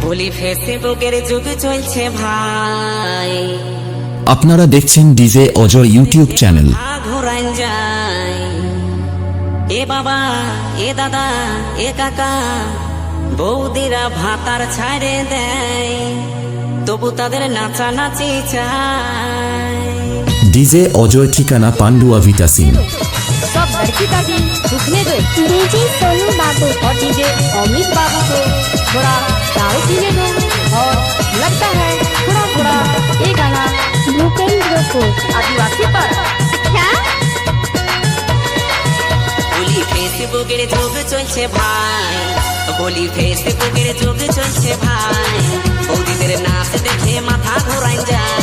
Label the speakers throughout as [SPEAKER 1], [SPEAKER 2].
[SPEAKER 1] বলি ফেসবুকের যুগ চলছে ভাই,
[SPEAKER 2] আপনারা দেখছেন ডিজে অজয় ইউটিউব চ্যানেল।
[SPEAKER 1] ঘোরান যায় এ বাবা এ দাদা এ কাকা, বৌদিরা ভাতার ছাড়ে দেয়, তবু তাদের নাচানাচি চায়।
[SPEAKER 2] ডিজে অজয়, ঠিকানা পান্ডুয়া ভিটা সিং।
[SPEAKER 3] सब लड़की का दिल दुखने दो।
[SPEAKER 4] डीजे सोनू बाबू
[SPEAKER 3] और डीजे अमित बाबू को थोड़ा दारू पीने दो। और लगता है थोड़ा थोड़ा ये गाना
[SPEAKER 4] भूपेंद्र को
[SPEAKER 3] आदिवासी पर
[SPEAKER 4] क्या
[SPEAKER 1] বলি ফেসবুকের যুগ চলছে ভাই, বলি ফেসবুকের যুগ চলছে ভাই, বৌদিদের নাচ দেখে মাথা ঘোরাই যায়।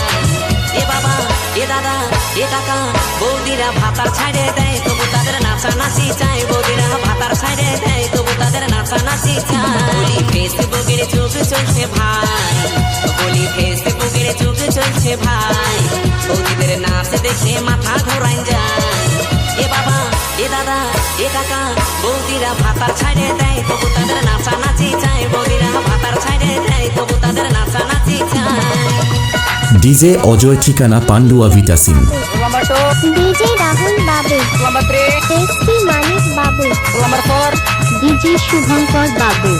[SPEAKER 1] এ বাবা এ দাদা এ কাকা, বৌদিরা ভাতার ছাড়ে দেয়, তবু তাদের নাচানাচি চায়। বৌদিরা ভাতার ছাড়ে দেয়, তবু তাদের নাচানাচি চায়। বলি ফেসবুকের যুগ চলছে ভাই, বলি ফেসবুকের যুগ চলছে ভাই, বৌদিদের নাচ দেখে মাথা ঘোরাই যায়। এ বাবা এ দাদা এ কাকা, বৌদিরা ভাতার ছাড়ে দেয়, তবু তাদের নাচানাচি চায়। বৌদিরা ভাতার ছাড়ে দেয়, তবু তাদের নাচানাচি চায়।
[SPEAKER 2] ডিজে অজয়, ঠিকানা পান্ডুয়া ভিটা সিং।
[SPEAKER 3] Number 2,
[SPEAKER 4] DJ Rahul Babu
[SPEAKER 3] number 3,
[SPEAKER 4] SP Manik Babu
[SPEAKER 3] number 4,
[SPEAKER 4] DJ Shubhankar Babu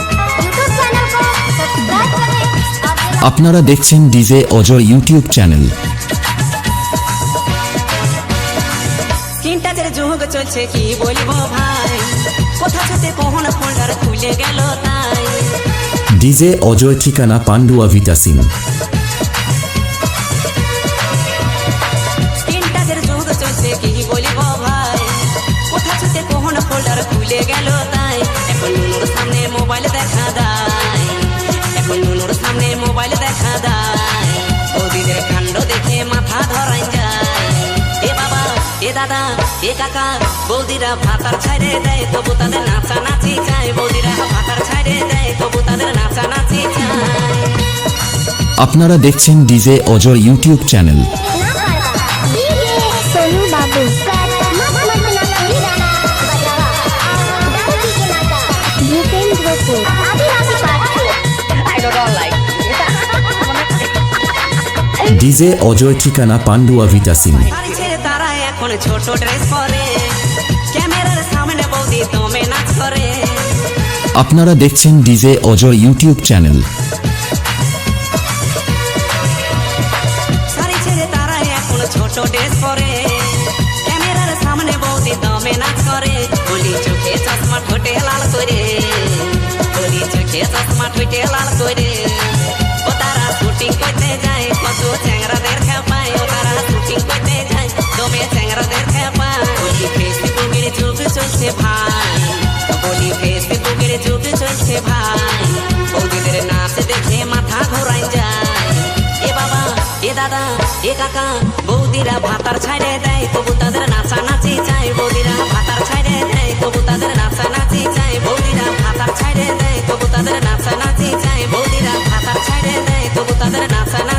[SPEAKER 4] YouTube channel को सब्सक्राइब करें।
[SPEAKER 2] আপনারা দেখছেন DJ Ajay YouTube channel.
[SPEAKER 1] Screen টাচের যুগ চলছে কি বলবো ভাই, কোথা থেকে কখন ফোল্ডার খুলে গেল তাই।
[SPEAKER 2] ডিজে অজয়, ঠিকানা পান্ডুয়া ভিটা সিং।
[SPEAKER 1] স্ক্রিন টাচের যুগ চলছে কি বলবো ভাই, কোথা থেকে কখন ফোল্ডার খুলে গেল তাই। এখন নুনুর সামনে মোবাইল দেখা দেয়, এখন নুনুর সামনে মোবাইল দেখা দেয়, বৌদিদের কাণ্ড দেখে মাথা ধরাই যায়। এ বাবা এ দাদা এ কাকা, বৌদিরা ভাতার ছাড়ে দেয়, তবু তাদের নাচানাচি চায়। বৌদিরা ভাতার ছাড়ে দেয়, তবু তাদের নাচানাচি চায়।
[SPEAKER 2] আপনারা দেখছেন DJ Ajay YouTube channel.
[SPEAKER 4] DJ Sonu Babu Bhupendra को आदिवासी party
[SPEAKER 3] I don't like.
[SPEAKER 2] DJ Ajay, ঠিকানা পান্ডুয়া ভিটা সিং।
[SPEAKER 1] শাড়ি ছেড়ে তারা এখন ছোট ড্রেস পরে, ক্যামেরার সামনে বৌদি দমে নাচ করে।
[SPEAKER 2] আপনারা দেখছেন DJ Ajay YouTube channel.
[SPEAKER 1] Sari ছেড়ে তারা এখন ছোট ড্রেস পরে, ক্যামেরার সামনে বৌদি দমে নাচ করে। বলি চোখে চশমা ঠোঁটে লাল করে, বলি চোখে চশমা ঠোঁটে লাল করে। ও তারা শুটিং করতে যায়, কত চ্যাংরাদের খেপায়। ও তারা শুটিং করতে যায়, দমে চ্যাংরাদের খেপায়। বলি ফেসবুকের যুগ চলছে ভাই, বলি ফেসবুকের যুগ চলছে ভাই, বৌদিদের নাচ দেখে মাথা ঘোরাই যায়। এ বাবা এ দাদা এ কাকা, বৌদিরা ভাতার ছাড়ে দেয়, তবু তাদের নাচানাচি চায়। বৌদিরা ভাতার ছাড়ে দেয়, তবু তাদের নাচানাচি চায়। বৌদিরা ভাতার ছাড়ে দেয়, তবু তাদের নাচানাচি চায়। বৌদিরা ভাতার ছাড়ে দেয়, তবু তাদের নাচানাচি